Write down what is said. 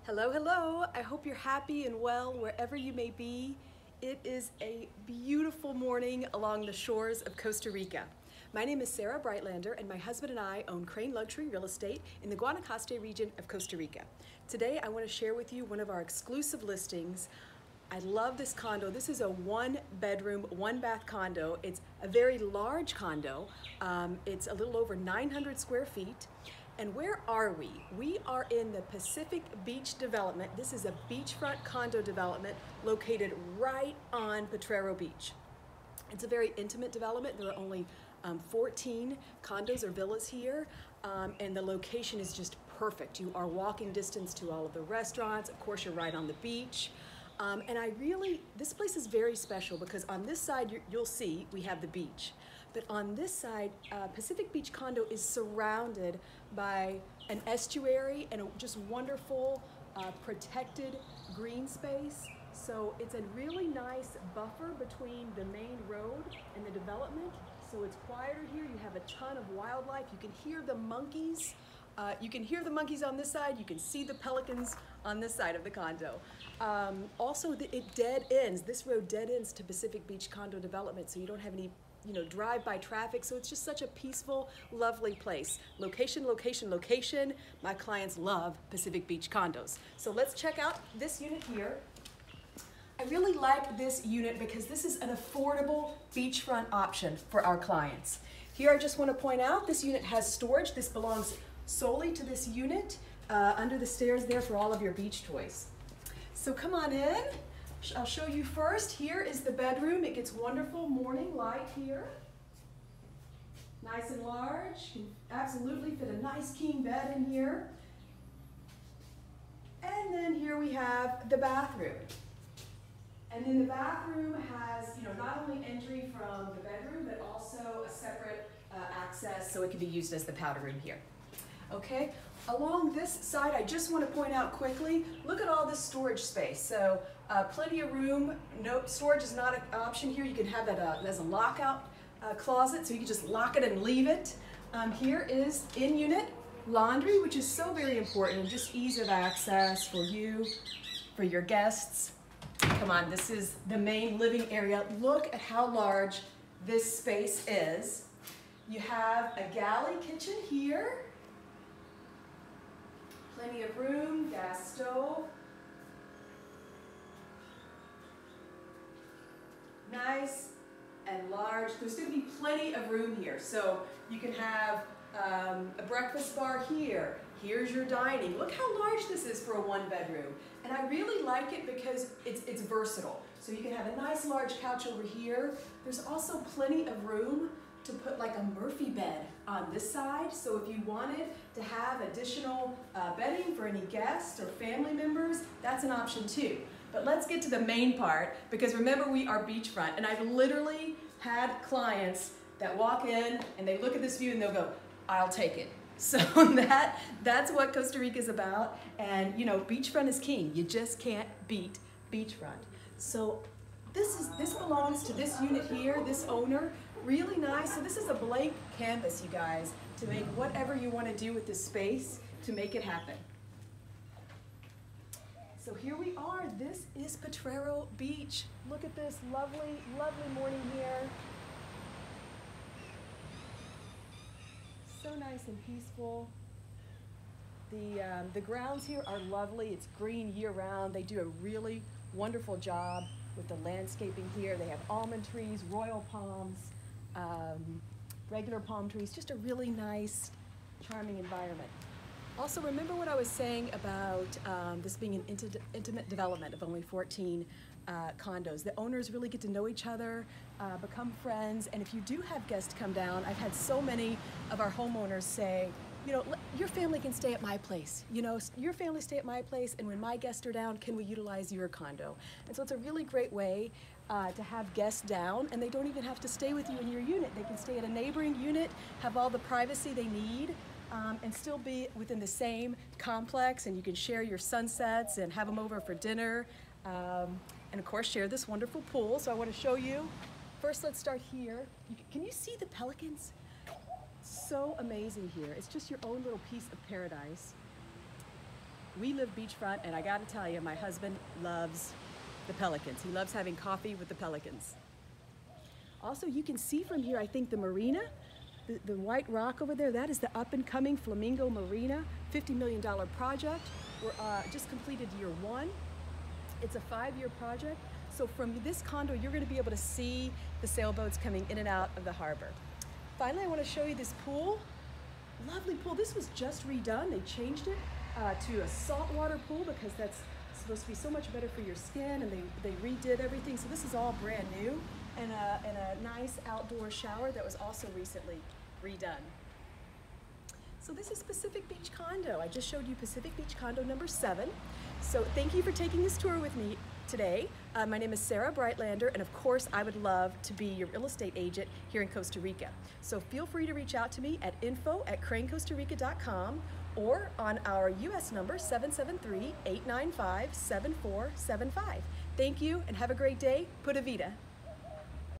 Hello, hello. I hope you're happy and well wherever you may be. It is a beautiful morning along the shores of Costa Rica. My name is Sarah Breitlander, and my husband and I own Crane Luxury Real Estate in the Guanacaste region of Costa Rica. Today, I want to share with you one of our exclusive listings. I love this condo. This is a one-bedroom, one-bath condo. It's a very large condo. It's a little over 900 square feet. And where are we? We are in the Pacific Beach development. This is a beachfront condo development located right on Potrero Beach. It's a very intimate development. There are only 14 condos or villas here, and the location is just perfect. You are walking distance to all of the restaurants. Of course, you're right on the beach. And this place is very special because on this side, you'll see we have the beach. But on this side, Pacific Beach Condo is surrounded by an estuary and a just wonderful protected green space. So it's a really nice buffer between the main road and the development. So it's quieter here. You have a ton of wildlife. You can hear the monkeys. You can hear the monkeys on this side. You can see the pelicans on this side of the condo. Also, it dead ends. This road dead ends to Pacific Beach Condo development, so you don't have any drive-by traffic, so it's just such a peaceful, lovely place. Location, location, location. My clients love Pacific Beach condos. So let's check out this unit here. I really like this unit because this is an affordable beachfront option for our clients. Here I just want to point out this unit has storage. This belongs solely to this unit under the stairs there for all of your beach toys. So come on in. I'll show you first. Here is the bedroom. It gets wonderful morning light here. Nice and large. Can absolutely fit a nice king bed in here. And then here we have the bathroom. And then the bathroom has, not only entry from the bedroom, but also a separate access so it can be used as the powder room here. Okay, along this side, I just want to point out quickly, look at all this storage space. So plenty of room. No, storage is not an option here. You can have that as a lockout closet, so you can just lock it and leave it. Here is in-unit laundry, which is so very important, and just ease of access for you, for your guests. Come on, this is the main living area. Look at how large this space is. You have a galley kitchen here. Plenty of room, gas stove. Nice and large. There's going to be plenty of room here. So you can have a breakfast bar here. Here's your dining. Look how large this is for a one bedroom. And I really like it because it's versatile. So you can have a nice large couch over here. There's also plenty of room to put like a Murphy bed on this side. So if you wanted to have additional bedding for any guests or family members, that's an option too. But let's get to the main part, because remember, we are beachfront, and I've literally had clients that walk in and they look at this view and they'll go, I'll take it. So that's what Costa Rica is about. And beachfront is king. You just can't beat beachfront. So this belongs to this unit here, this owner. Really nice. So this is a blank canvas, you guys, to make whatever you want to do with this space to make it happen. So here we are. This is Petrero Beach. Look at this lovely, lovely morning here. So nice and peaceful. The grounds here are lovely. It's green year-round. They do a really wonderful job with the landscaping here. They have almond trees, royal palms, regular palm trees, just a really nice, charming environment. Also, remember what I was saying about this being an intimate development of only 14 condos. The owners really get to know each other, become friends, and if you do have guests come down, I've had so many of our homeowners say, your family can stay at my place. Your family stay at my place, and when my guests are down, can we utilize your condo? And so it's a really great way to have guests down, and they don't even have to stay with you in your unit. They can stay at a neighboring unit, have all the privacy they need, and still be within the same complex, and you can share your sunsets and have them over for dinner, and of course share this wonderful pool. So I want to show you. First, let's start here. Can you see the pelicans? So amazing here. It's just your own little piece of paradise. We live beachfront, and I gotta tell you, my husband loves the pelicans. He loves having coffee with the pelicans. Also, you can see from here, I think the marina, the white rock over there, that is the up and coming Flamingo Marina, $50 million project. We're just completed year 1. It's a 5-year project. So from this condo, you're gonna be able to see the sailboats coming in and out of the harbor. Finally, I wanna show you this pool. Lovely pool. This was just redone. They changed it to a saltwater pool because that's supposed to be so much better for your skin, and they redid everything. So this is all brand new, and a nice outdoor shower that was also recently redone. So this is Pacific Beach Condo. I just showed you Pacific Beach Condo number 7. So thank you for taking this tour with me today. My name is Sarah Breitlander, and of course I would love to be your real estate agent here in Costa Rica. So feel free to reach out to me at info@cranecostarica.com or on our US number 773-895-7475. Thank you and have a great day. Pura vida.